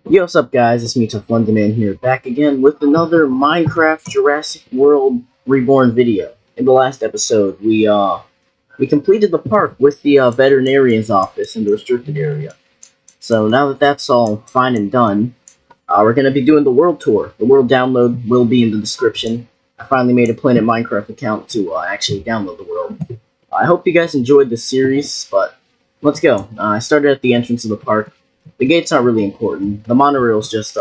Yo, what's up, guys? It's me, Tough London Man here, back again with another Minecraft Jurassic World Reborn video. In the last episode, we completed the park with the veterinarian's office in the restricted area. So now that that's all fine and done, we're gonna be doing the world tour. The world download will be in the description. I finally made a Planet Minecraft account to actually download the world. I hope you guys enjoyed this series, but let's go. I started at the entrance of the park. The gate's not really important. The monorail's just,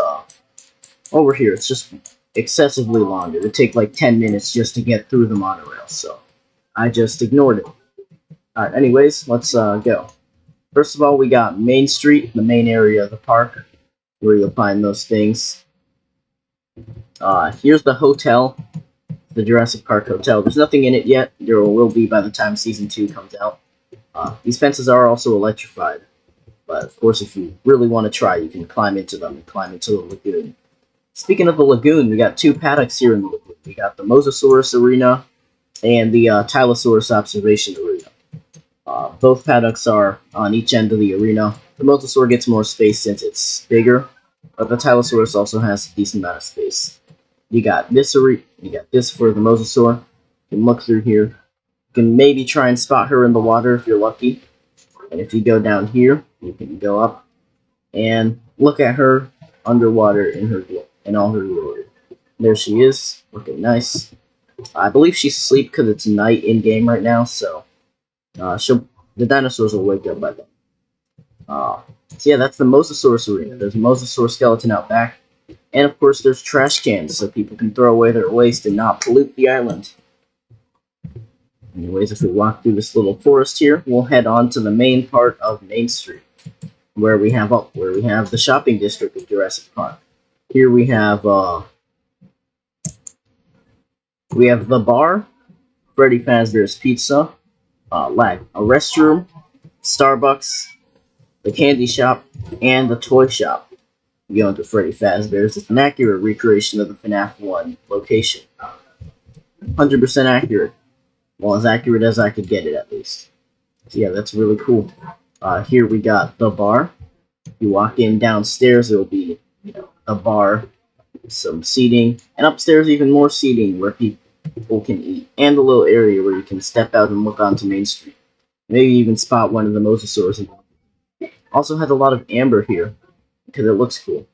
over here. It's just excessively long. It would take like 10 minutes just to get through the monorail, so I just ignored it. Alright, anyways, let's, go. First of all, we got Main Street, the main area of the park, where you'll find those things. Here's the hotel, the Jurassic Park Hotel. There's nothing in it yet. There will be by the time Season 2 comes out. These fences are also electrified. But, of course, if you really want to try, you can climb into them and climb into the lagoon. Speaking of the lagoon, we got two paddocks here in the lagoon. We got the Mosasaurus arena and the Tylosaurus observation arena. Both paddocks are on each end of the arena. The Mosasaur gets more space since it's bigger, but the Tylosaurus also has a decent amount of space. You got this arena, you got this for the Mosasaur. You can look through here. You can maybe try and spot her in the water if you're lucky. And if you go down here, you can go up and look at her underwater in all her glory. There she is, looking nice. I believe she's asleep because it's night in game right now, so the dinosaurs will wake up by then. So yeah, that's the Mosasaurus arena. There's a Mosasaur skeleton out back, and of course there's trash cans so people can throw away their waste and not pollute the island. Anyways, if we walk through this little forest here, we'll head on to the main part of Main Street, where we have the shopping district of Jurassic Park. Here we have the bar, Freddy Fazbear's Pizza, a restroom, Starbucks, the candy shop, and the toy shop. You go into Freddy Fazbear's. It's an accurate recreation of the FNAF 1 location. 100% accurate. Well, as accurate as I could get it, at least. So yeah, that's really cool. Here we got the bar. You walk in downstairs, there will be, a bar, some seating, and upstairs even more seating where people can eat, and a little area where you can step out and look onto Main Street. Maybe even spot one of the Mosasaurs. Also has a lot of amber here, because it looks cool.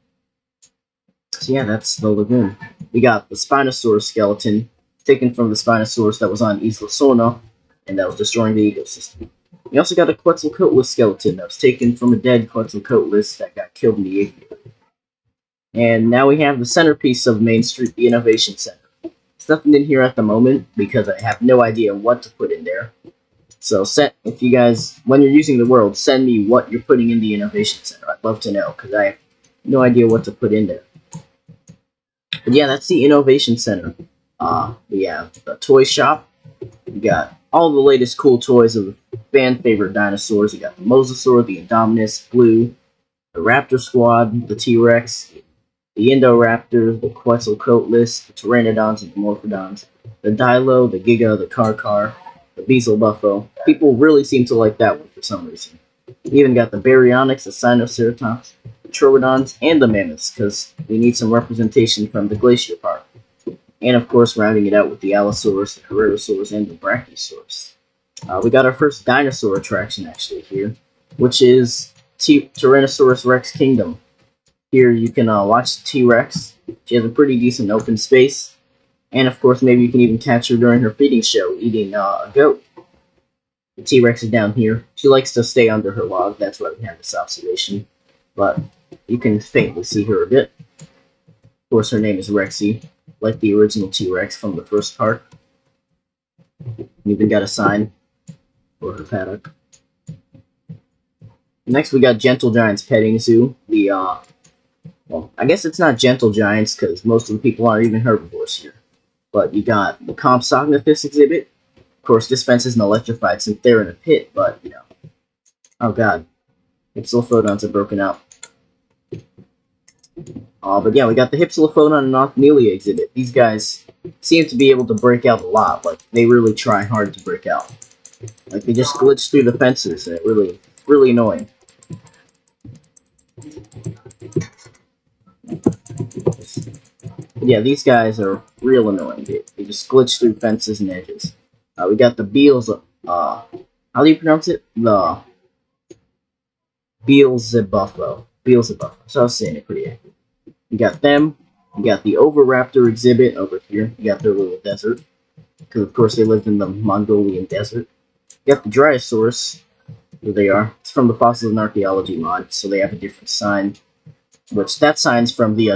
So yeah, that's the lagoon. We got the Spinosaurus skeleton, taken from the Spinosaurus that was on Isla Sorna, and that was destroying the ecosystem. We also got a Quetzalcoatlus skeleton that was taken from a dead Quetzalcoatlus that got killed in the aviary. And now we have the centerpiece of Main Street, the Innovation Center. There's nothing in here at the moment, because I have no idea what to put in there. So, if you guys, when you're using the world, send me what you're putting in the Innovation Center. I'd love to know, because I have no idea what to put in there. But yeah, that's the Innovation Center. We have the toy shop. We got all the latest cool toys of fan-favorite dinosaurs. You got the Mosasaur, the Indominus, Blue, the Raptor Squad, the T-Rex, the Indoraptor, the Quetzalcoatlus, the Pteranodons and the Morphodons, the Dilo, the Giga, the Karkar, the Beelzebufo. People really seem to like that one for some reason. We even got the Baryonyx, the Sinoceratops, the Troodons, and the Mammoths, because we need some representation from the Glacier Park. And of course, rounding it out with the allosaurus, the Hadrosaurs, and the Brachiosaurus. We got our first dinosaur attraction actually here, which is Tyrannosaurus Rex Kingdom. Here you can watch the T-Rex. She has a pretty decent open space, and of course, maybe you can even catch her during her feeding show eating a goat. The T-Rex is down here. She likes to stay under her log. That's why we have this observation, but you can faintly see her a bit. Of course, her name is Rexy, like the original T-Rex from the first part. We even got a sign for her paddock. Next, we got Gentle Giants Petting Zoo. Well, I guess it's not Gentle Giants, because most of the people aren't even herbivores here. But you got the Compsognathus exhibit. Of course, this fence isn't electrified since they're in a pit, but, oh god. Hypsilophodons are broken out. But yeah, we got the Hypsilophodon and Ocnelia exhibit. These guys seem to be able to break out a lot. Like, they really try hard to break out. Like, they just glitch through the fences, and it really annoying. Yeah, these guys are real annoying. They just glitch through fences and edges. We got the Beals. How do you pronounce it? The Beelzebufo. Beelzebufo. So I was saying it pretty accurate. You got them. You got the Oviraptor exhibit over here. You got their little desert. Because, of course, they lived in the Mongolian desert. You got the Dryosaurus. Here they are. It's from the Fossils and Archaeology mod, so they have a different sign. Which, that sign's from the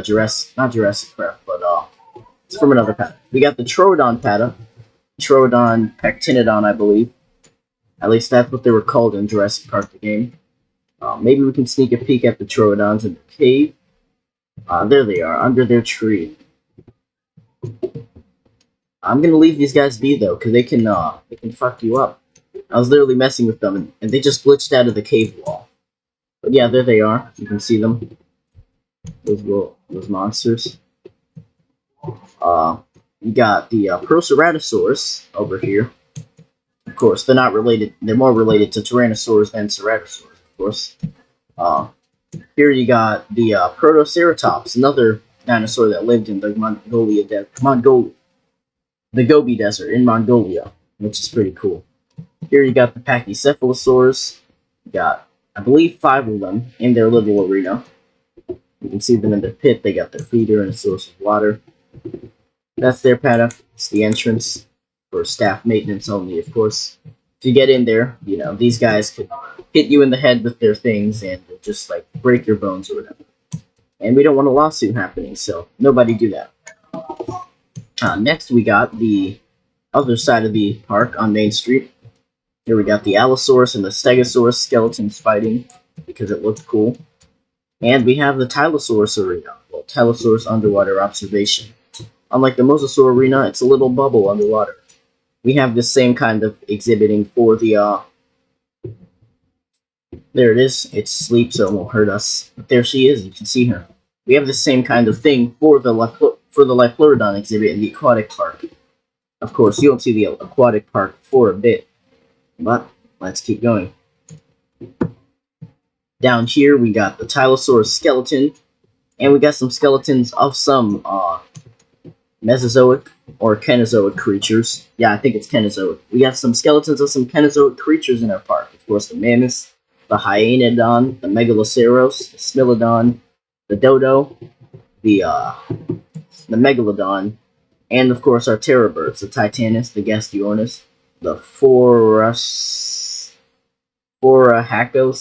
not Jurassic Park, but it's from another paddock. We got the Troodon paddock. Troodon Pectinodon, I believe. At least that's what they were called in Jurassic Park, the game. Maybe we can sneak a peek at the Troodons in the cave. There they are, under their tree. I'm gonna leave these guys be though, cause they can fuck you up. I was literally messing with them, and they just glitched out of the cave wall. But yeah, there they are. You can see them. Those monsters. You got the Proceratosaurus over here. Of course, they're not related. They're more related to Tyrannosaurus than Ceratosaurus, of course. Here you got the Protoceratops, another dinosaur that lived in the the Gobi Desert in Mongolia, which is pretty cool. Here you got the Pachycephalosaurs. You got, I believe, 5 of them in their little arena. You can see them in their pit. They got their feeder and a source of water. That's their paddock. It's the entrance for staff maintenance only, of course. If you get in there, you know, these guys could hit you in the head with their things and just, like, break your bones or whatever. And we don't want a lawsuit happening, so nobody do that. Next, we got the other side of the park on Main Street. Here we got the Allosaurus and the Stegosaurus skeletons fighting because it looked cool. And we have the Tylosaurus arena, well, Tylosaurus underwater observation. Unlike the Mosasaur arena, it's a little bubble underwater. We have the same kind of exhibiting for the, there it is. It's asleep, so it won't hurt us. But there she is, you can see her. We have the same kind of thing for the Lifleurodon exhibit in the Aquatic Park. Of course, you don't see the Aquatic Park for a bit. But, let's keep going. Down here, we got the Tylosaurus skeleton. And we got some skeletons of some, Mesozoic or Cenozoic creatures. Yeah, I think it's Cenozoic. We got some skeletons of some Cenozoic creatures in our park. Of course, the mammoth, the hyenodon, the megaloceros, the smilodon, the dodo, the megalodon, and of course our terror birds, the titanus, the gasteornis, the forahacos,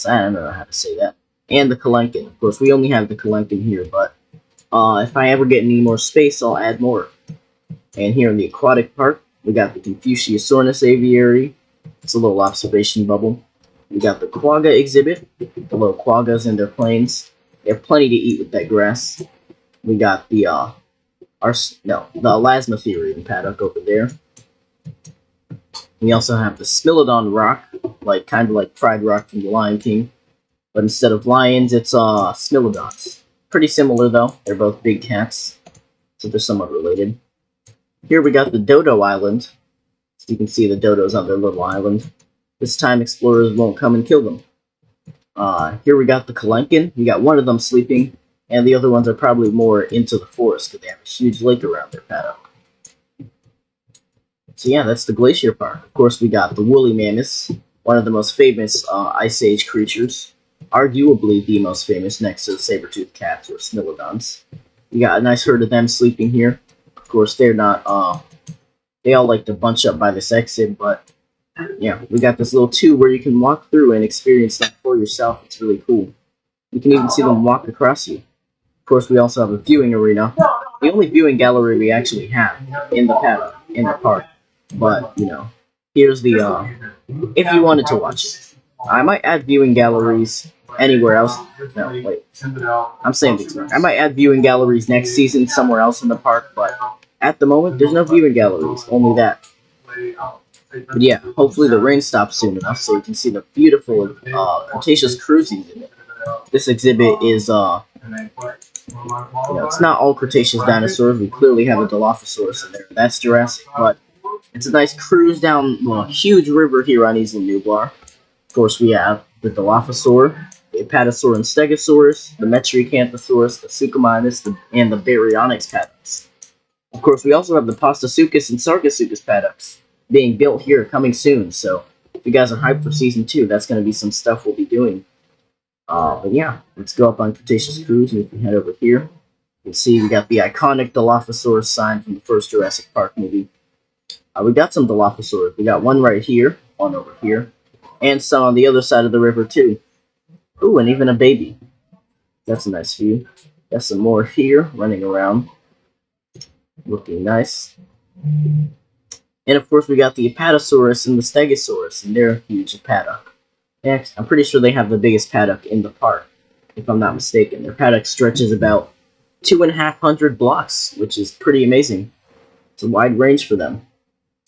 I don't know how to say that, and the kalenkin. Of course, we only have the kalenkin here, but if I ever get any more space, I'll add more. And here in the aquatic park, we got the Confuciusornis aviary. It's a little observation bubble. We got the quagga exhibit, the little quaggas in their planes. They have plenty to eat with that grass. We got the elasmotherium paddock over there. We also have the Smilodon rock, kind of like Pride Rock from the Lion King, but instead of lions, it's Smilodons. Pretty similar though. They're both big cats, so they're somewhat related. Here we got the Dodo Island. So you can see the dodos on their little island. This time explorers won't come and kill them. Here we got the Kalenkin. We got one of them sleeping, and the other ones are probably more into the forest because they have a huge lake around their paddock. So yeah, that's the Glacier Park. Of course, we got the woolly mammoths, one of the most famous Ice Age creatures. Arguably the most famous next to the saber-toothed cats or Smilodons. We got a nice herd of them sleeping here. Of course, they're not, they all like to bunch up by this exit, but yeah, we got this little tube where you can walk through and experience that for yourself. It's really cool. You can even see them walk across you. Of course, we also have a viewing arena. The only viewing gallery we actually have in the paddock, in the park. But, you know, here's the, if you wanted to watch it. I might add viewing galleries anywhere else. No, wait. I'm saying things wrong. I might add viewing galleries next season somewhere else in the park, but at the moment, there's no viewing galleries. Only that. But yeah, hopefully the rain stops soon enough so you can see the beautiful Cretaceous cruising in it. This exhibit is, it's not all Cretaceous dinosaurs. We clearly have a Dilophosaurus in there. That's Jurassic, but it's a nice cruise down a huge river here on Isla Nublar. Of course, we have the Dilophosaur, the Apatosaur and Stegosaurus, the Metriacanthosaurus, the Suchomimus, and the Baryonyx paddocks. Of course, we also have the Pastasuchus and Sarcosuchus paddocks being built here, coming soon. So if you guys are hyped for Season 2, that's going to be some stuff we'll be doing. But yeah, let's go up on Cretaceous Cruise, and we can head over here. You can see we got the iconic Dilophosaurus sign from the first Jurassic Park movie. We got some Dilophosaurs. We got one right here, one over here, and some on the other side of the river too. Ooh, and even a baby. That's a nice view. Got some more here, running around. Looking nice. And of course we got the Apatosaurus and the Stegosaurus, and they're huge paddock. Yeah, I'm pretty sure they have the biggest paddock in the park, if I'm not mistaken. Their paddock stretches about 2,500 blocks, which is pretty amazing. It's a wide range for them.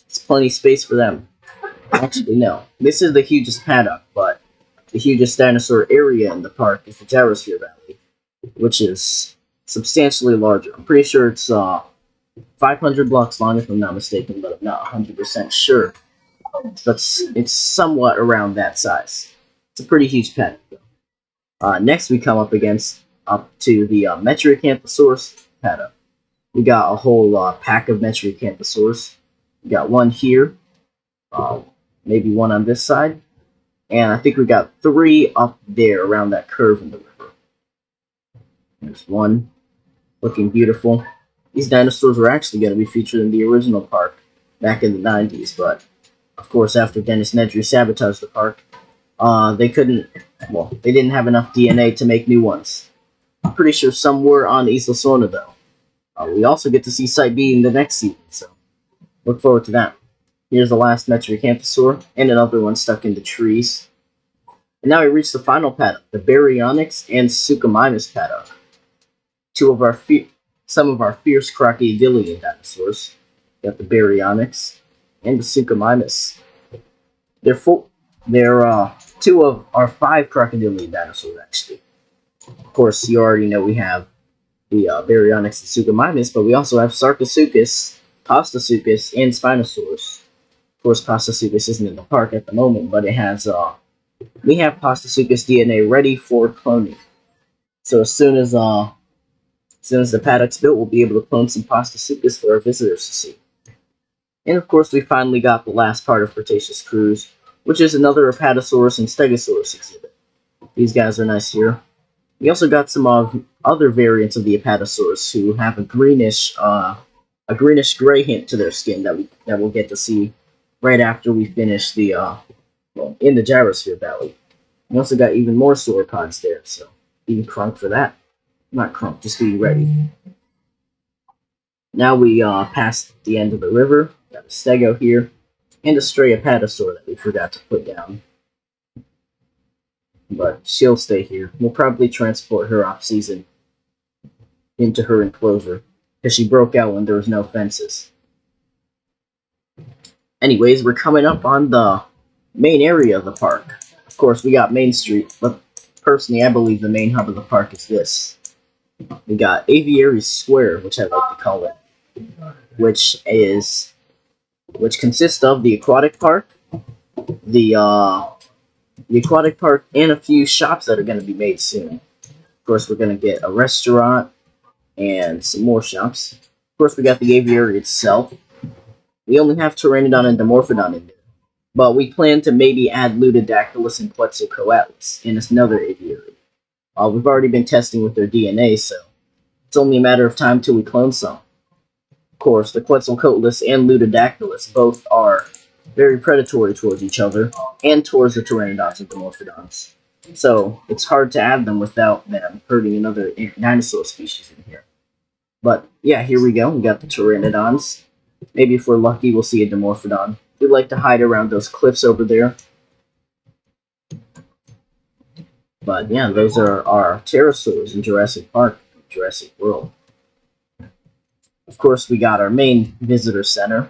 It's plenty of space for them. Actually, no. This is the hugest paddock, but the hugest dinosaur area in the park is the Gyrosphere Valley, which is substantially larger. I'm pretty sure it's 500 blocks long, if I'm not mistaken, but I'm not 100% sure. But it's somewhat around that size. It's a pretty huge paddock. Next, we come up to the Metriacanthosaurus paddock. We got a whole pack of Metriacanthosaurus. We got one here, maybe one on this side, and I think we got 3 up there around that curve in the river. There's one, looking beautiful. These dinosaurs were actually going to be featured in the original park back in the 90s, but of course after Dennis Nedry sabotaged the park, they didn't have enough DNA to make new ones. I'm pretty sure some were on Isla Sorna though. We also get to see Site B in the next season, so look forward to that. Here's the last Metriacanthosaur, and another one stuck in the trees. And now we reach the final paddock, the Baryonyx and Suchomimus paddock. Some of our fierce crocodilian dinosaurs. We got the Baryonyx and the Suchomimus. They're 2 of our 5 crocodilian dinosaurs, actually. Of course, you already know we have the Baryonyx and Suchomimus, but we also have Sarcosuchus, Pastasuchus, and Spinosaurus. Of course, Pastasuchus isn't in the park at the moment, but it has we have Pastasuchus DNA ready for cloning. So as soon as the paddock's built, we'll be able to clone some Pastasuchus for our visitors to see. And of course, we finally got the last part of Cretaceous Cruise, which is another Apatosaurus and Stegosaurus exhibit. These guys are nice here. We also got some other variants of the Apatosaurus who have a greenish gray hint to their skin that we'll get to see right after we finish in the Gyrosphere Valley. We also got even more sauropods there, so be crunk for that. Not crunk, just be ready. Now we passed the end of the river. Got a Stego here, and a stray Apatosaur that we forgot to put down. But she'll stay here. We'll probably transport her off-season into her enclosure, because she broke out when there was no fences. Anyways, we're coming up on the main area of the park. Of course, we got Main Street, but personally, I believe the main hub of the park is this. We got Aviary Square, which I like to call it, which consists of the Aquatic Park, the Aquatic Park, and a few shops that are going to be made soon. Of course, we're going to get a restaurant and some more shops. Of course, we got the Aviary itself. We only have Pteranodon and Dimorphodon in there, but we plan to maybe add Ludodactylus and Quetzalcoatlus in another Aviary. We've already been testing with their DNA, so it's only a matter of time till we clone some. Of course, the Quetzalcoatlus and Ludodactylus both are very predatory towards each other and towards the Pteranodons and Dimorphodons. So it's hard to add them without them hurting another dinosaur species in here. But yeah, here we go. We got the Pteranodons. Maybe if we're lucky, we'll see a Dimorphodon. We like to hide around those cliffs over there. But yeah, those are our pterosaurs in Jurassic Park, Jurassic World. Of course, we got our main visitor center,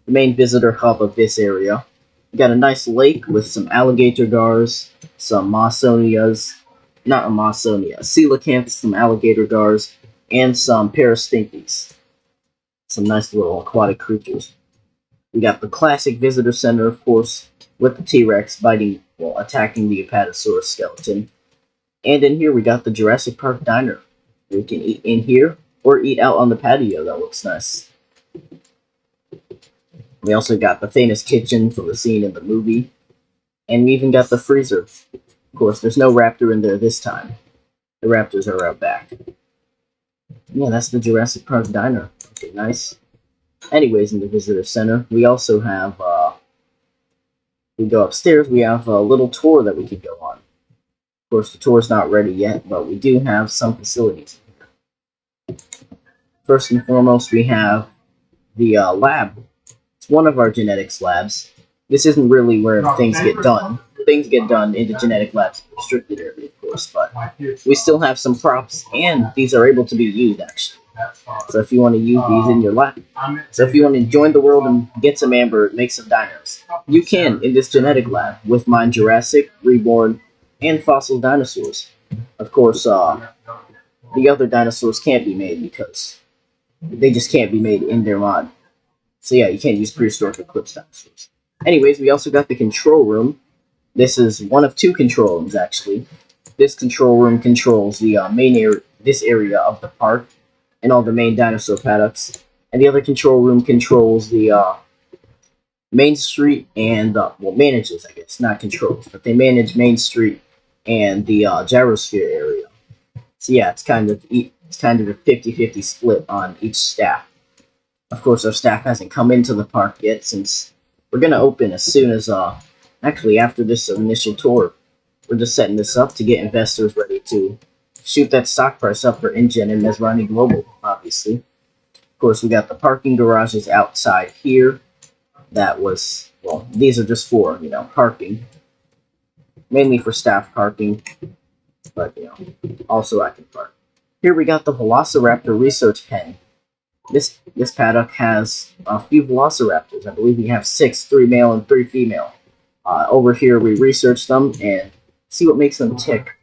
the main visitor hub of this area. We got a nice lake with some alligator gars, some coelacanths, some alligator gars, and some parastinctes. Some nice little aquatic creatures. We got the classic visitor center, of course, with the T-Rex attacking the Apatosaurus skeleton. And in here we got the Jurassic Park diner. We can eat in here or eat out on the patio. That looks nice. We also got the famous kitchen from the scene in the movie. And we even got the freezer. Of course, there's no raptor in there this time. The raptors are out back. Yeah, that's the Jurassic Park diner. Okay, nice. Anyways, in the visitor center, we also have, we go upstairs, we have a little tour that we could go on. Of course, the tour's not ready yet, but we do have some facilities. First and foremost, we have the lab. It's one of our genetics labs. This isn't really where things get done. Things get done in the genetic lab's restricted area, of course, but we still have some props, and these are able to be used, actually. So if you want to use these in your lab, so if you want to join the world and get some amber, make some dinos, you can in this genetic lab with mine Jurassic, Reborn, and fossil dinosaurs. Of course, the other dinosaurs can't be made because they just can't be made in their mod. So yeah, you can't use prehistoric eclipse dinosaurs. Anyways, we also got the control room. This is one of two control rooms, actually. This control room controls the main area, this area of the park, and all the main dinosaur paddocks. And the other control room controls the Main Street and, well, manages, I guess, not controls, but they manage Main Street and the Gyrosphere area. So yeah, it's kind of a 50-50 split on each staff. Of course, our staff hasn't come into the park yet, since we're going to open as soon as, actually after this initial tour. We're just setting this up to get investors ready to shoot that stock price up for InGen and Mesrani Global, obviously. Of course, we got the parking garages outside here. That was, well, these are just for, parking. Mainly for staff parking, but, also I can park. Here we got the Velociraptor research pen. This paddock has a few Velociraptors. I believe we have 6, 3 male and 3 female. Over here we research them and see what makes them tick.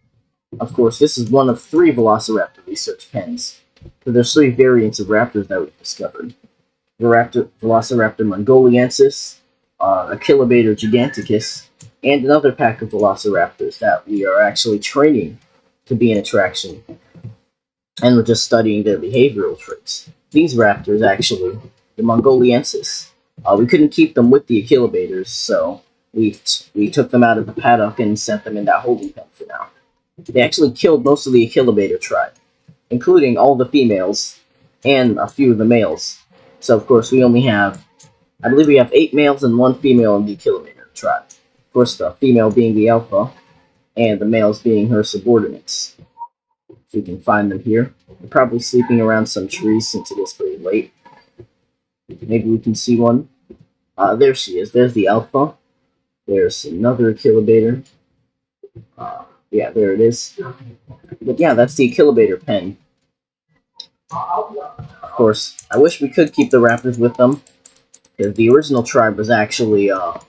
Of course, this is one of 3 Velociraptor research pens. So there's 3 variants of raptors that we've discovered. Velociraptor mongoliensis, Achillobator giganticus, and another pack of Velociraptors that we are actually training to be an attraction. And we're just studying their behavioral traits. These raptors, actually, the mongoliensis, we couldn't keep them with the Achillobators, so we took them out of the paddock and sent them in that holding pen for now. They actually killed most of the Achillobator tribe, including all the females and a few of the males. So, of course, we only have, I believe we have 8 males and 1 female in the Achillobator tribe. Of course, the female being the alpha, and the males being her subordinates. If we can find them here. They're probably sleeping around some trees since it is pretty late. Maybe we can see one. There she is. There's the alpha. There's another Achillobator. Yeah, there it is. But yeah, that's the Achillobator pen. Of course, I wish we could keep the raptors with them, because the original tribe was actually, the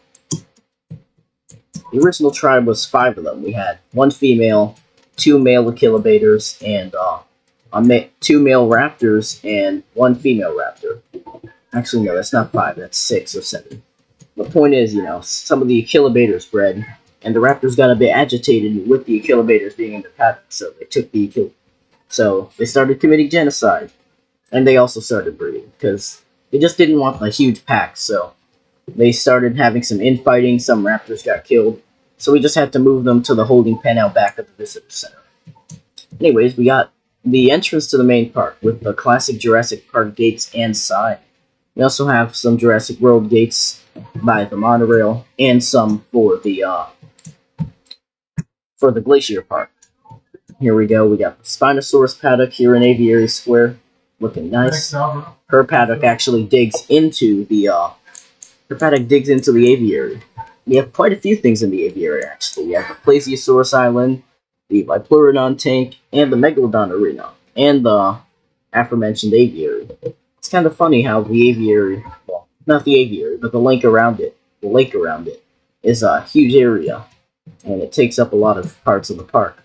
original tribe was 5 of them. We had 1 female, 2 male Achillobators, and 2 male raptors, and 1 female raptor. Actually, no, that's not 5, that's 6 or 7. The point is, some of the Achillobators bred, and the raptors got a bit agitated with the Achillobators being in the paddock, so they took the So they started committing genocide, and they also started breeding, because they just didn't want the huge pack, so they started having some infighting, some raptors got killed, so we just had to move them to the holding pen out back at the visitor center. Anyways, we got the entrance to the main park with the classic Jurassic Park gates and side. We also have some Jurassic World gates by the monorail, and some for the Glacier Park. Here we go, we got the Spinosaurus paddock here in Aviary Square, looking nice. Her paddock actually digs into the, aviary. We have quite a few things in the aviary, actually. We have the Plesiosaurus Island, the Bipleurodon tank, and the Megalodon arena, and the aforementioned aviary. It's kind of funny how the aviary, well, not the aviary, but the lake around it, is a huge area, and it takes up a lot of parts of the park.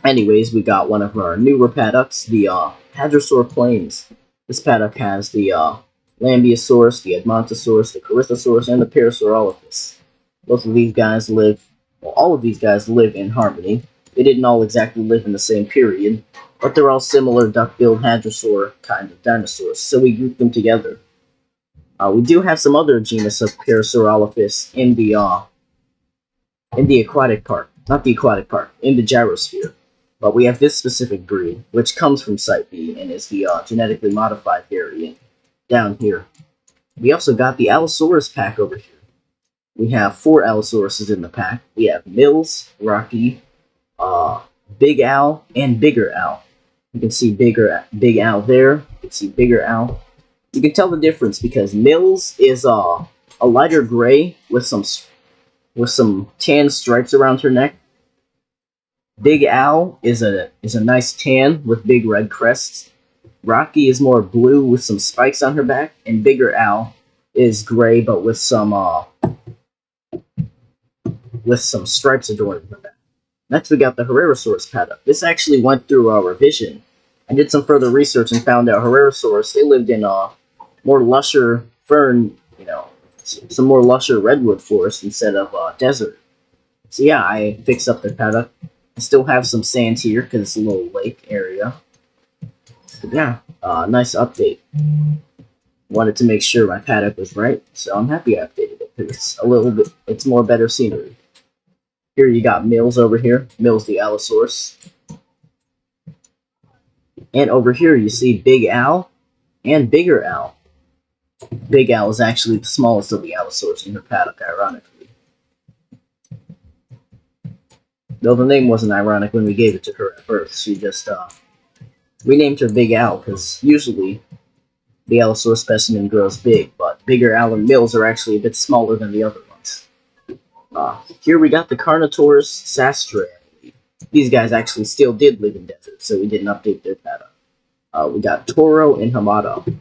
Anyways, we got one of our newer paddocks, the Hadrosaur Plains. This paddock has the Lambeosaurus, the Edmontosaurus, the Corythosaurus, and the Parasaurolophus. All of these guys live in harmony. They didn't all exactly live in the same period, but they're all similar duck-billed hadrosaur kind of dinosaurs, so we grouped them together. We do have some other genus of Parasaurolophus in the aquatic part, not the aquatic part, in the Gyrosphere. But we have this specific breed, which comes from Site B and is the genetically modified variant down here. We also got the Allosaurus pack over here. We have 4 Allosauruses in the pack. We have Mills, Rocky, Big Al, and Bigger Al. You can see Big Al there. You can see Bigger Al. You can tell the difference because Mills is a lighter gray with some tan stripes around her neck. Big Al is a nice tan with big red crests. Rocky is more blue with some spikes on her back, and Bigger Al is gray but with some stripes adorning her back. Next, we got the Herrerasaurus paddock. This actually went through our revision. I did some further research and found out Herrerasaurus, they lived in more lusher fern, some more lusher redwood forest instead of desert. So yeah, I fixed up their paddock. I still have some sand here because it's a little lake area. But yeah, nice update. Wanted to make sure my paddock was right, so I'm happy I updated it because it's more better scenery. Here you got Mills over here, Mills the Allosaurus. And over here you see Big Al and Bigger Al. Big Al is actually the smallest of the Allosaurus in her paddock, ironically. Though the name wasn't ironic when we gave it to her at birth, she just, we named her Big Al because usually the Allosaurus specimen grows big, but Bigger Al and Mills are actually a bit smaller than the other ones. Here we got the Carnotaurus sastrae. These guys actually still did live in deserts, so we didn't update their paddock. We got Toro and Hamato.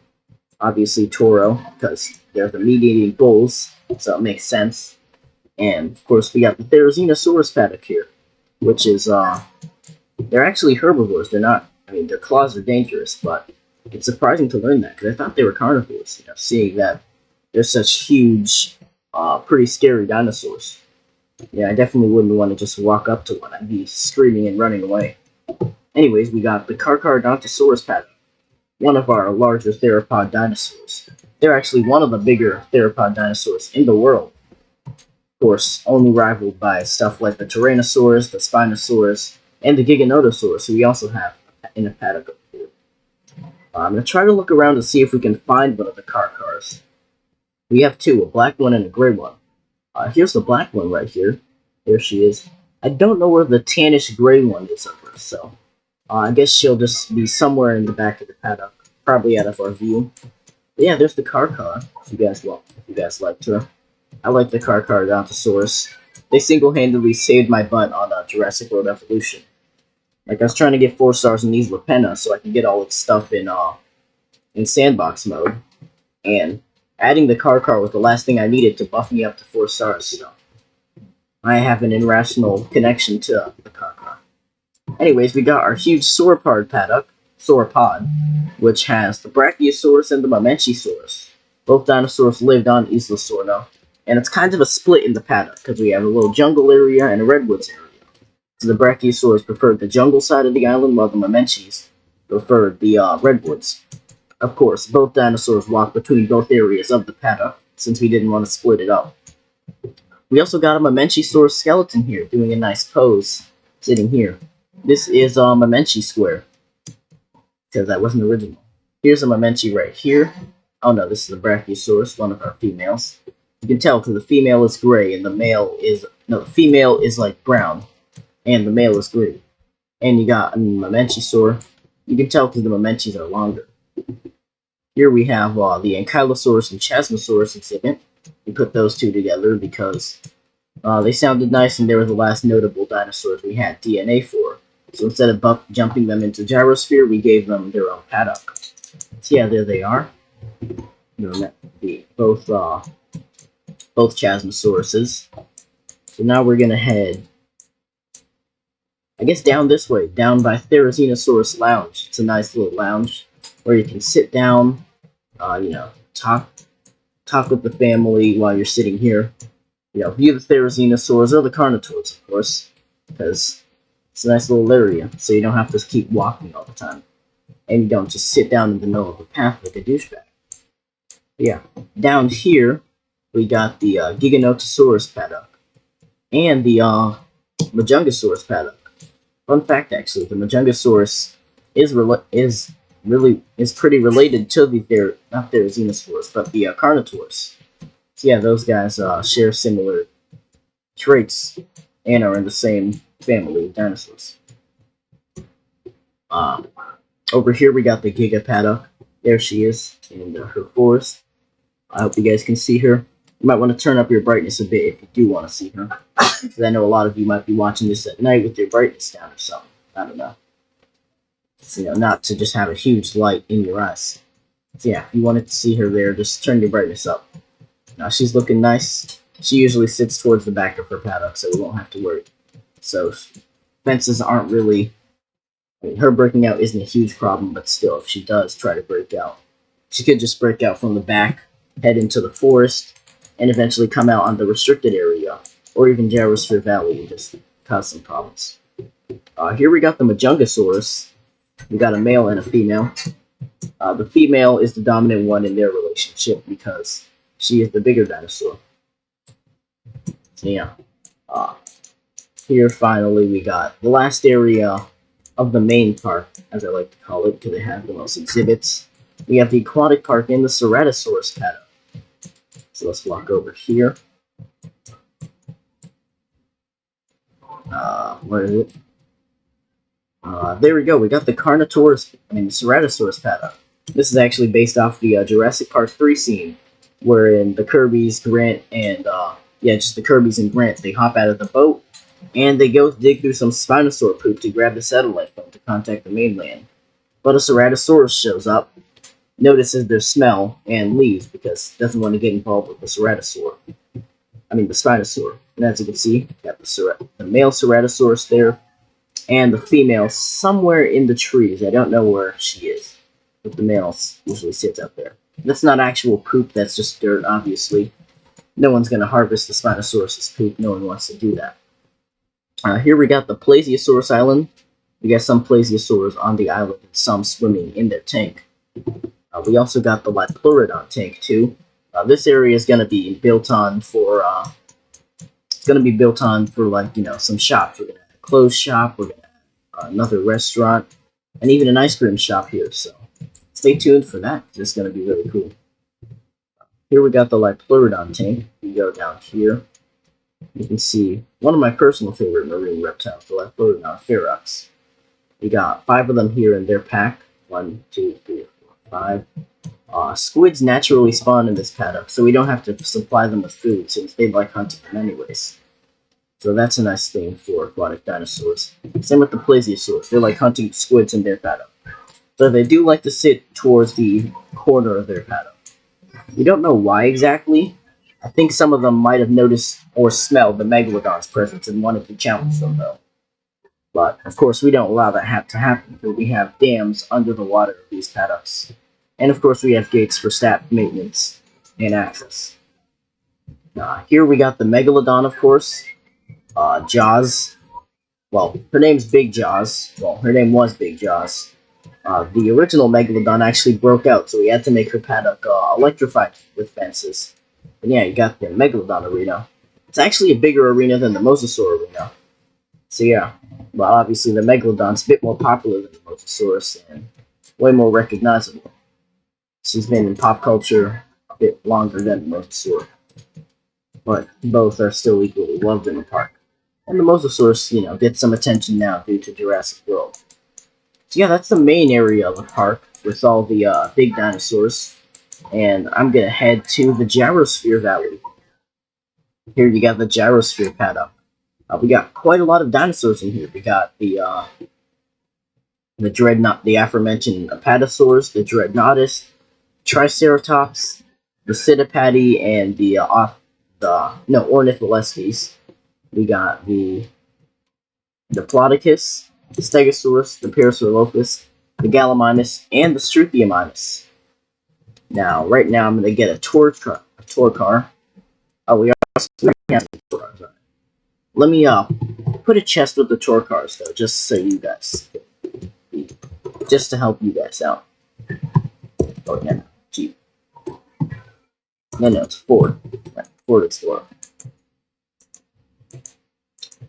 Obviously Toro, because they're the meat-eating bulls, so it makes sense. And, of course, we got the Therizinosaurus paddock here, which is, they're actually herbivores. They're not, their claws are dangerous, but it's surprising to learn that, because I thought they were carnivores, seeing that they're such huge, pretty scary dinosaurs. Yeah, I definitely wouldn't want to just walk up to one. I'd be screaming and running away. Anyways, we got the Carcharodontosaurus paddock, one of our larger theropod dinosaurs. They're actually one of the bigger theropod dinosaurs in the world. Of course, only rivaled by stuff like the Tyrannosaurus, the Spinosaurus, and the Giganotosaurus, who we also have in a paddock up here. I'm going to try to look around to see if we can find one of the Carchars. We have 2, a black one and a gray one. Here's the black one right here. There she is. I don't know where the tannish gray one is over, so I guess she'll just be somewhere in the back of the paddock, probably out of our view. But yeah, there's the Carchar, if you guys liked her. I like the Carcharodontosaurus. They single-handedly saved my butt on Jurassic World Evolution. Like, I was trying to get 4 stars in these Lapena so I can get all its stuff in sandbox mode. And adding the Carchar was the last thing I needed to buff me up to 4 stars, so I have an irrational connection to the Carchar. Anyways, we got our huge sauropod paddock, which has the Brachiosaurus and the Mamenchisaurus. Both dinosaurs lived on Isla Sorna, and it's kind of a split in the paddock, because we have a little jungle area and a redwoods area. So the Brachiosaurus preferred the jungle side of the island, while the Mamenchis preferred the redwoods. Of course, both dinosaurs walked between both areas of the paddock, since we didn't want to split it up. We also got a Mamenchisaurus skeleton here, doing a nice pose, sitting here. This is a Mamenchi square, because that wasn't original. Here's a Mamenchi right here. Oh no, this is a Brachiosaurus, one of our females. You can tell because the female is gray and the female is like brown, and the male is green. And you got a Mamenchisaur. You can tell because the Mamenchis are longer. Here we have the Ankylosaurus and Chasmosaurus exhibit. We put those two together because they sounded nice and they were the last notable dinosaurs we had DNA for. So instead of jumping them into Gyrosphere, we gave them their own paddock. So yeah, there they are. Both Chasmosauruses. So now we're gonna head, I guess, down this way, down by Therizinosaurus Lounge. It's a nice little lounge where you can sit down, talk with the family while you're sitting here. View the Therizinosaurs or the Carnotaurs, of course, because It's a nice little area, so you don't have to keep walking all the time. And you don't just sit down in the middle of the path like a douchebag. Yeah, down here, we got the Giganotosaurus paddock and the Majungasaurus paddock. Fun fact, actually, the Majungasaurus is pretty related to the not Therizinosaurus, but the Carnotaurus. So yeah, those guys share similar traits and are in the same family of dinosaurs. Over here we got the Giga paddock. There she is in her forest. I hope you guys can see her. You might want to turn up your brightness a bit if you do want to see her. Because I know a lot of you might be watching this at night with your brightness down or something. I don't know. So, not to just have a huge light in your eyes. So yeah, if you wanted to see her there, just turn your brightness up. Now she's looking nice. She usually sits towards the back of her paddock, so we won't have to worry. So fences aren't really... her breaking out isn't a huge problem, but still, if she does try to break out, she could just break out from the back, head into the forest, and eventually come out on the restricted area, or even Gyrosphere Valley, and just cause some problems. Here we got the Majungasaurus. We got a male and a female. The female is the dominant one in their relationship because she is the bigger dinosaur. So yeah. Here finally we got the last area of the main park, as I like to call it, because they have the most exhibits. We have the Aquatic Park and the Ceratosaurus paddock. So let's walk over here. Where is it? There we go. We got the Ceratosaurus paddock. This is actually based off the Jurassic Park 3 scene, wherein the Kirbys, Grant, and just the Kirbys and Grant, they hop out of the boat and they go dig through some Spinosaur poop to grab the satellite phone to contact the mainland. But a Ceratosaurus shows up, notices their smell, and leaves because it doesn't want to get involved with the Spinosaur. And as you can see, got the male Ceratosaurus there, and the female somewhere in the trees. I don't know where she is, but the male usually sits up there. That's not actual poop, that's just dirt, obviously. No one's going to harvest the Spinosaurus' poop, no one wants to do that. Here we got the Plesiosaurus Island. We got some Plesiosaurs on the island and some swimming in their tank. We also got the Lipleurodon tank too. This area is going to be built on for some shops. We're going to have a clothes shop, we're going to have another restaurant, and even an ice cream shop here. So stay tuned for that. It's going to be really cool. Here we got the Lipleurodon tank. We go down here. You can see one of my personal favorite marine reptiles, the Lipleurodon ferox. We got 5 of them here in their pack. 1, 2, 3, 4, 5. Squids naturally spawn in this paddock, so we don't have to supply them with food since they like hunting them anyways. So that's a nice thing for aquatic dinosaurs. Same with the Plesiosaurs. They like hunting squids in their paddock. So they do like to sit towards the corner of their paddock. We don't know why exactly. I think some of them might have noticed or smelled the megalodon's presence and wanted to challenge them, though. But, of course, we don't allow that to happen because we have dams under the water of these paddocks. And, of course, we have gates for staff maintenance and access. Here we got the megalodon, of course. Jaws. Well, her name's Big Jaws. Well, her name was Big Jaws. The original megalodon actually broke out, so we had to make her paddock electrified with fences. And yeah, you got the megalodon arena. It's actually a bigger arena than the mosasaur arena. So yeah, well, obviously the megalodon's a bit more popular than the mosasaurus and way more recognizable. She's been in pop culture a bit longer than the mosasaur, but both are still equally loved in the park. And the mosasaurus, gets some attention now due to Jurassic World. So yeah, that's the main area of the park with all the big dinosaurs. And I'm going to head to the Gyrosphere Valley. Here you got the Gyrosphere paddock. We got quite a lot of dinosaurs in here. We got the aforementioned Apatosaurs, the Dreadnoughtus, Triceratops, the Psittacipati, and the Ornitholestes. We got the Diplodocus, the Stegosaurus, the Parasaurolophus, the Gallimimus, and the Struthiomimus. Now, right now, I'm going to get a tour car. Oh, we also have a tour car. Let me put a chest with the tour cars though, just so you guys, just to help you guys out. Oh yeah, Jeep. No, it's Ford. Right, Ford Explorer.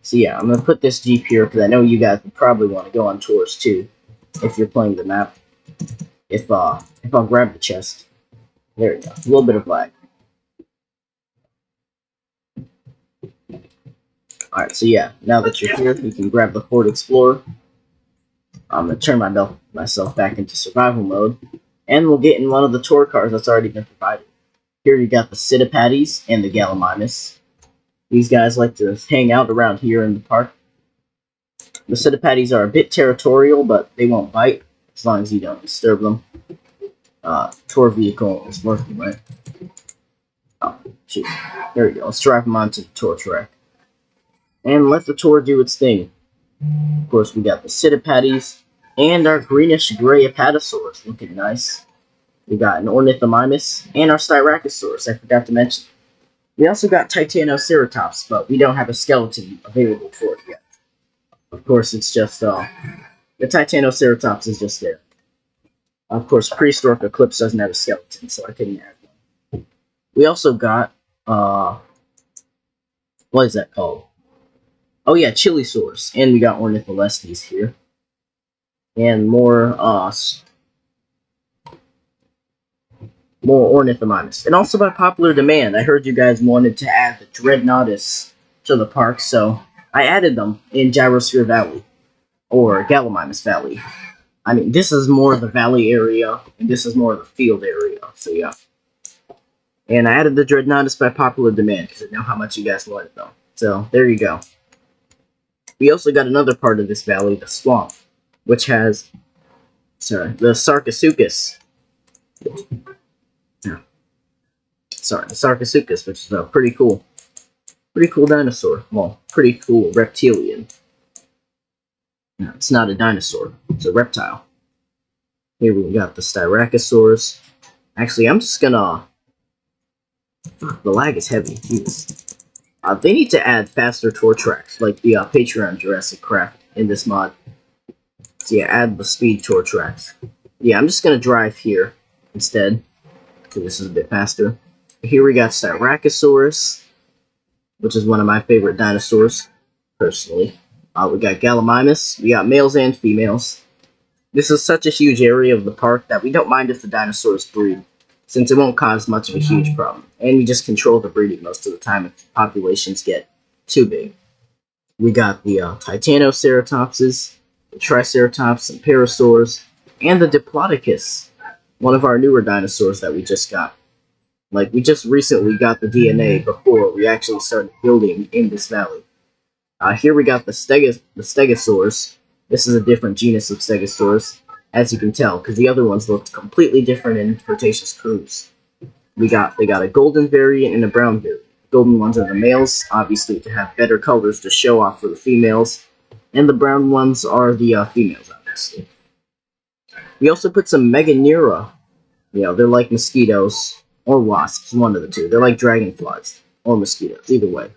So yeah, I'm gonna put this Jeep here because I know you guys would probably want to go on tours too, if you're playing the map. If I'll grab the chest. There we go. A little bit of lag. Alright, so yeah, now that you're here, you can grab the Ford Explorer. I'm gonna turn myself back into survival mode, and we'll get in one of the tour cars that's already been provided. Here you got the Cetipades and the Gallimimus. These guys like to hang out around here in the park. The Cetipades are a bit territorial, but they won't bite as long as you don't disturb them. Tour vehicle is working, right? Oh, shoot. There we go. Let's drive them onto the tour track. And let the tour do its thing. Of course, we got the Cetipades and our greenish-gray Hadrosaurs looking nice. We got an Ornithomimus and our Styracosaurus, I forgot to mention. We also got Titanoceratops, but we don't have a skeleton available for it yet. Of course, it's just, the Titanoceratops is just there. Of course, Prehistoric Eclipse doesn't have a skeleton, so I couldn't add one. We also got, what is that called? Oh yeah, Chilisaurs, and we got Ornitholestes here. And more Ornithomimus. And also by popular demand, I heard you guys wanted to add the Dreadnoughtus to the park, so I added them in Gyrosphere Valley, or Gallimimus Valley. I mean, this is more of the valley area, and this is more of the field area, so yeah. And I added the Dreadnoughtus by popular demand, because I know how much you guys wanted them. So, there you go. We also got another part of this valley, the swamp, which has, the Sarcosuchus. Yeah. The Sarcosuchus, which is a pretty cool dinosaur. Well, pretty cool reptilian. No, it's not a dinosaur. It's a reptile. Here we got the Styracosaurus. Actually, I'm just gonna... Fuck, the lag is heavy. Jesus. They need to add faster tour tracks, like the Patreon Jurassic Craft in this mod. So yeah, add the speed tour tracks. Yeah, I'm just gonna drive here instead, because this is a bit faster. Here we got Styracosaurus, which is one of my favorite dinosaurs, personally. We got Gallimimus, we got males and females. This is such a huge area of the park that we don't mind if the dinosaurs breed, since it won't cause much of a huge problem, and we just control the breeding most of the time if populations get too big. We got the Titanoceratopses, the Triceratops and Parasaurs, and the Diplodocus, one of our newer dinosaurs that we just got. Like, we just recently got the DNA before we actually started building in this valley. Here we got the Stegosaurs. This is a different genus of Stegosaurs, as you can tell, because the other ones looked completely different in Cretaceous Cruise. They got a golden variant and a brown variant. Golden ones are the males, obviously to have better colors to show off for the females, and the brown ones are the females, obviously. We also put some Meganeura. You know, they're like mosquitoes, or wasps, one of the two. They're like dragonflies, or mosquitoes, either way.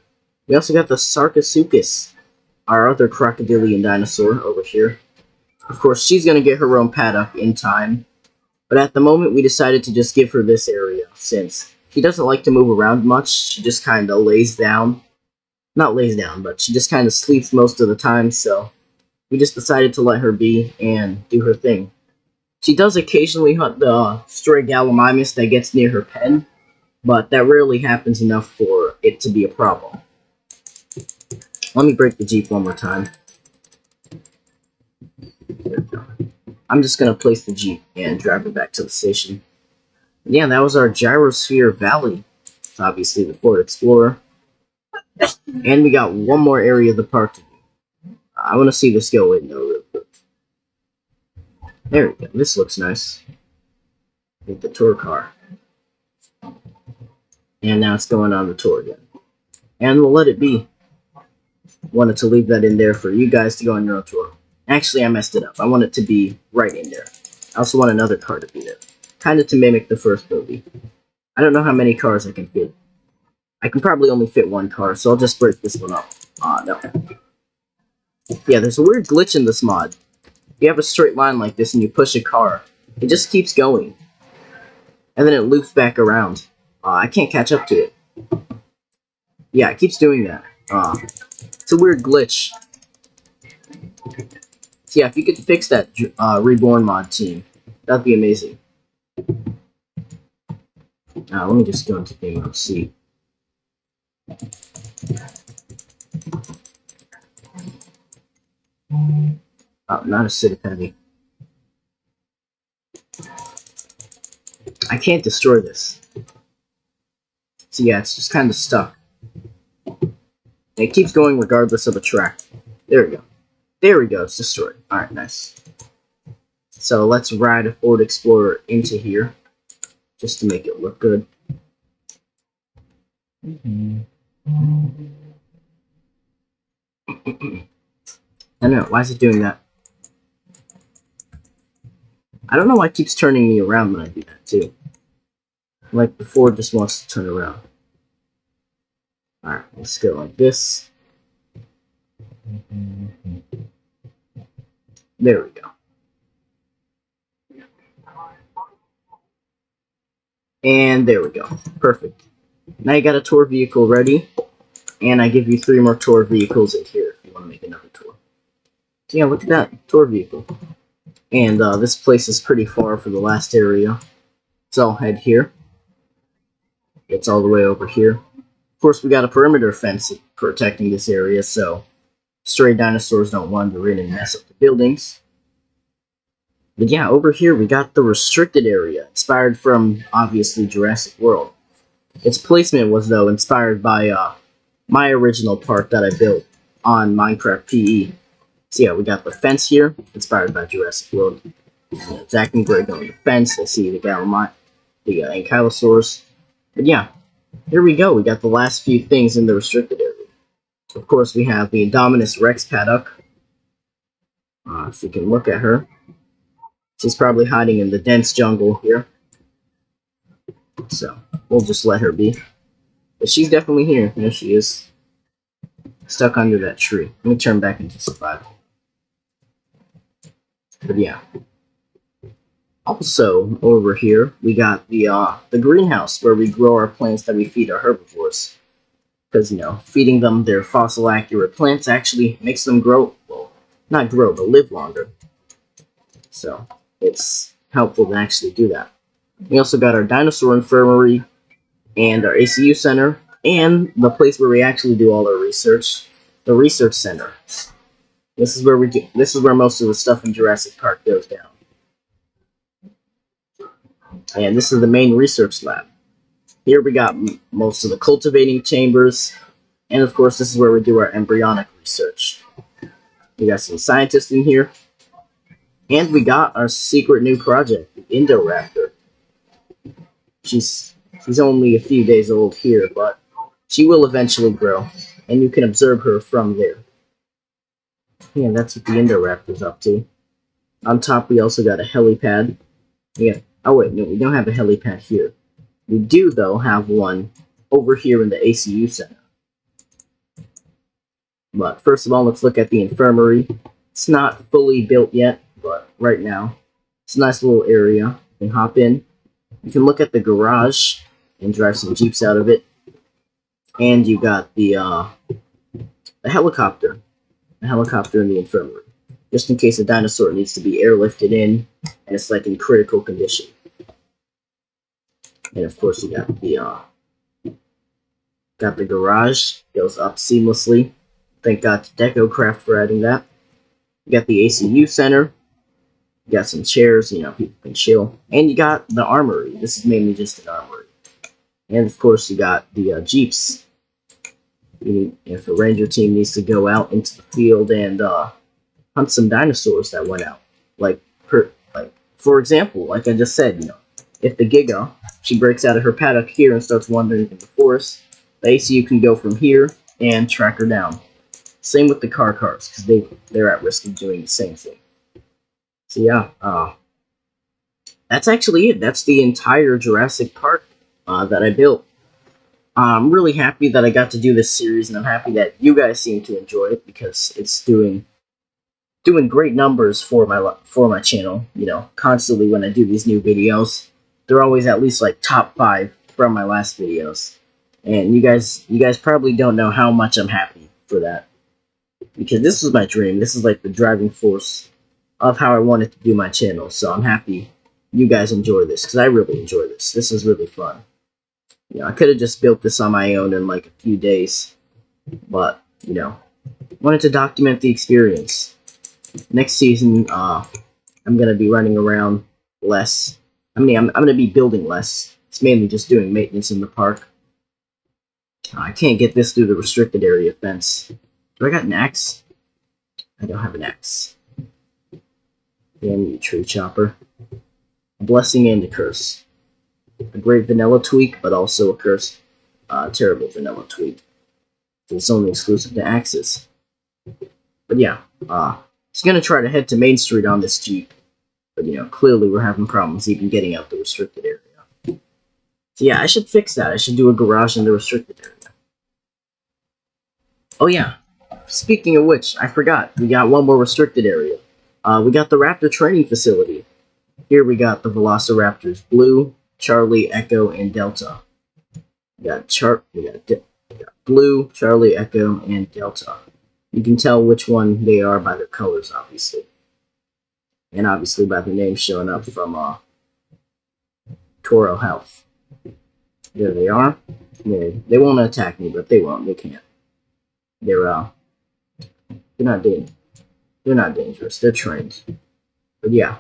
We also got the Sarcosuchus, our other crocodilian dinosaur over here. Of course, she's going to get her own paddock in time, but at the moment we decided to just give her this area, since she doesn't like to move around much. She just kind of lays down. Not lays down, but she just kind of sleeps most of the time, so we just decided to let her be and do her thing. She does occasionally hunt the stray Gallimimus that gets near her pen, but that rarely happens enough for it to be a problem. Let me break the Jeep one more time. There we go. I'm just going to place the Jeep and drive it back to the station. Yeah, that was our Gyrosphere Valley. It's obviously the Ford Explorer. And we got one more area of the park to do. I want to see this go in, though, real quick. There we go. This looks nice. With the tour car. And now it's going on the tour again. And we'll let it be. Wanted to leave that in there for you guys to go on your own tour. Actually, I messed it up. I want it to be right in there. I also want another car to be there. Kind of to mimic the first movie. I don't know how many cars I can fit. I can probably only fit one car, so I'll just break this one up. No. Yeah, there's a weird glitch in this mod. You have a straight line like this and you push a car. It just keeps going. And then it loops back around. I can't catch up to it. Yeah, it keeps doing that. It's a weird glitch. So yeah, if you could fix that Reborn mod team, that'd be amazing. Let me just go into game mode, see. Not acidic heavy. I can't destroy this. So yeah, it's just kind of stuck. And it keeps going regardless of the track. There we go. There we go, it's destroyed. Alright, nice. So let's ride a Ford Explorer into here, just to make it look good. I don't know, why is it doing that? I don't know why it keeps turning me around when I do that, too. Like, the Ford just wants to turn around. Alright, let's go like this. There we go. And there we go. Perfect. Now you got a tour vehicle ready. And I give you 3 more tour vehicles in here if you want to make another tour. So yeah, look at that. Tour vehicle. And this place is pretty far for the last area. So I'll head here. It's all the way over here. Of course, we got a perimeter fence protecting this area, so stray dinosaurs don't wander in and mess up the buildings. But yeah, over here we got the restricted area, inspired from, obviously, Jurassic World. Its placement was, though, inspired by my original park that I built on Minecraft PE. So yeah, we got the fence here, inspired by Jurassic World. Zach and Greg on the fence. I see the ankylosaurus. But yeah, here we go. We got the last few things in the restricted area. Of course, we have the indominus Rex paddock. If you can look at her. She's probably hiding in the dense jungle here. So, we'll just let her be. But she's definitely here. There she is. Stuck under that tree. Let me turn back into survival. But yeah. Also, over here, we got the greenhouse where we grow our plants that we feed our herbivores. Because, you know, feeding them their fossil-accurate plants actually makes them grow, well, not grow, but live longer. So, it's helpful to actually do that. We also got our dinosaur infirmary, and our ACU center, and the place where we actually do all our research, the research center. This is where most of the stuff in Jurassic Park goes down. And this is the main research lab. Here we got most of the cultivating chambers, and of course this is where we do our embryonic research. We got some scientists in here, and we got our secret new project, the Indoraptor. She's only a few days old here, but she will eventually grow, and you can observe her from there. Yeah, that's what the Indoraptor's up to. On top we also got a helipad. Yeah. Oh wait, no, we don't have a helipad here. We do, though, have one over here in the ACU center. But first of all, let's look at the infirmary. It's not fully built yet, but right now, it's a nice little area. You can hop in. You can look at the garage and drive some Jeeps out of it. And you got the helicopter. The helicopter in the infirmary. Just in case a dinosaur needs to be airlifted in, and it's like in critical condition. And of course you got the garage, goes up seamlessly. Thank God to DecoCraft for adding that. You got the ACU center. You got some chairs, you know, people can chill. And you got the armory. This is mainly just an armory. And of course you got the Jeeps. If a ranger team needs to go out into the field and hunt some dinosaurs that went out. For example, like I just said, you know, if the Giga, she breaks out of her paddock here and starts wandering in the forest, the ACU can go from here and track her down. Same with the cars, because they're at risk of doing the same thing. So yeah, that's actually it. That's the entire Jurassic Park that I built. I'm really happy that I got to do this series, and I'm happy that you guys seem to enjoy it, because it's doing doing great numbers for my channel. You know, constantly when I do these new videos, they're always at least like top 5 from my last videos. And you guys probably don't know how much I'm happy for that, because this was my dream. This is like the driving force of how I wanted to do my channel. So I'm happy you guys enjoy this, because I really enjoy this. This is really fun. You know, I could have just built this on my own in like a few days, but you know, wanted to document the experience. Next season, I'm gonna be running around less. I mean, I'm gonna be building less. It's mainly just doing maintenance in the park. I can't get this through the restricted area fence. Do I got an axe? I don't have an axe. Damn you, tree chopper. A blessing and a curse. A great vanilla tweak, but also a curse. Terrible vanilla tweak. It's only exclusive to axes. But yeah, just gonna try to head to Main Street on this Jeep. But you know, clearly we're having problems even getting out the restricted area. So yeah, I should fix that. I should do a garage in the restricted area. Oh yeah, speaking of which, I forgot. We got one more restricted area. We got the Raptor training facility. Here we got the Velociraptors, Blue, Charlie, Echo, and Delta. We got Blue, Charlie, Echo, and Delta. You can tell which one they are by their colors, obviously. And obviously by the name showing up from Toro Health. There they are. They won't attack me, but they won't. They can't. They're not dangerous. They're trained. But yeah,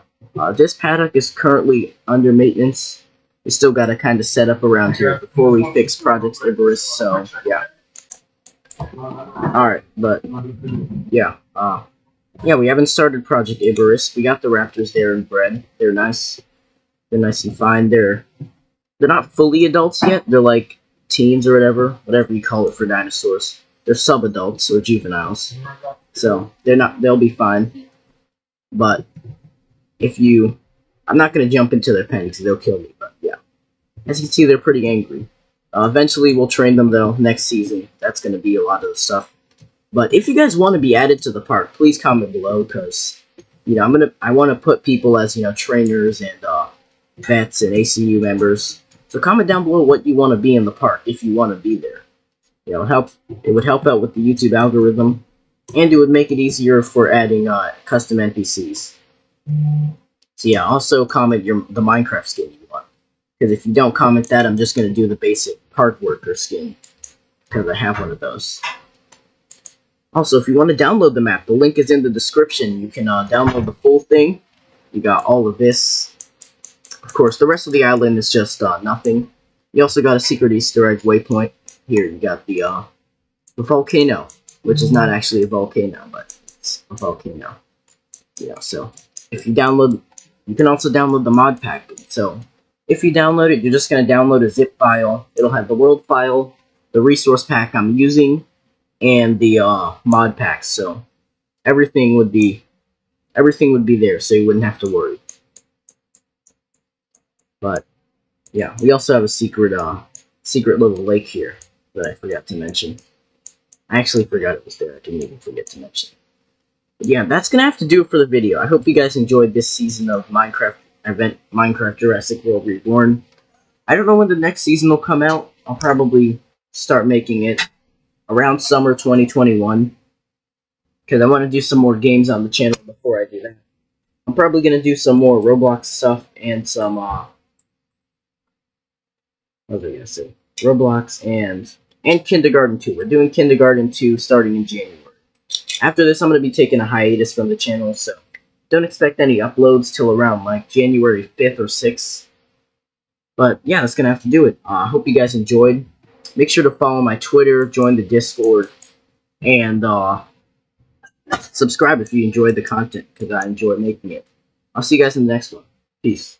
this paddock is currently under maintenance. We still got to kind of set up around here before we fix Project Icarus. So yeah. All right, but yeah, we haven't started Project Icarus. We got the raptors there and bred. They're nice. They're nice and fine. They're not fully adults yet. They're like teens or whatever you call it for dinosaurs. They're sub-adults or juveniles. So they'll be fine. But I'm not gonna jump into their pen because they'll kill me. But yeah, as you can see, they're pretty angry. Eventually, we'll train them though next season. That's gonna be a lot of the stuff. But if you guys want to be added to the park, please comment below, because you know I want to put people as trainers and vets and ACU members. So comment down below what you want to be in the park if you want to be there. You know, it would help out with the YouTube algorithm, and it would make it easier for adding custom NPCs. So yeah, also comment the Minecraft skin you want, because if you don't comment that, I'm just gonna do the basic park worker skin, because I have one of those. Also, if you want to download the map, the link is in the description. You can download the full thing. You got all of this. Of course, the rest of the island is just nothing. You also got a secret Easter egg waypoint. Here, you got the volcano, which is not actually a volcano, but it's a volcano. You know, so if you download, you can also download the mod pack. So if you download it, you're just going to download a zip file. It'll have the world file, the resource pack I'm using, and the mod packs. So everything would be there, so you wouldn't have to worry. But yeah, we also have a secret little lake here that I forgot to mention. I actually forgot it was there. I didn't even forget to mention it. But yeah, that's gonna have to do it for the video. I hope you guys enjoyed this season of Minecraft Jurassic World Reborn. I don't know when the next season will come out. I'll probably start making it around summer 2021, because I want to do some more games on the channel before I do that. I'm probably going to do some more Roblox stuff and some, what was I going to say? Roblox and Kindergarten 2. We're doing Kindergarten 2 starting in January. After this, I'm going to be taking a hiatus from the channel, so don't expect any uploads till around, like, January 5th or 6th. But, yeah, that's going to have to do it. I hope you guys enjoyed. Make sure to follow my Twitter, join the Discord, and subscribe if you enjoyed the content, because I enjoy making it. I'll see you guys in the next one. Peace.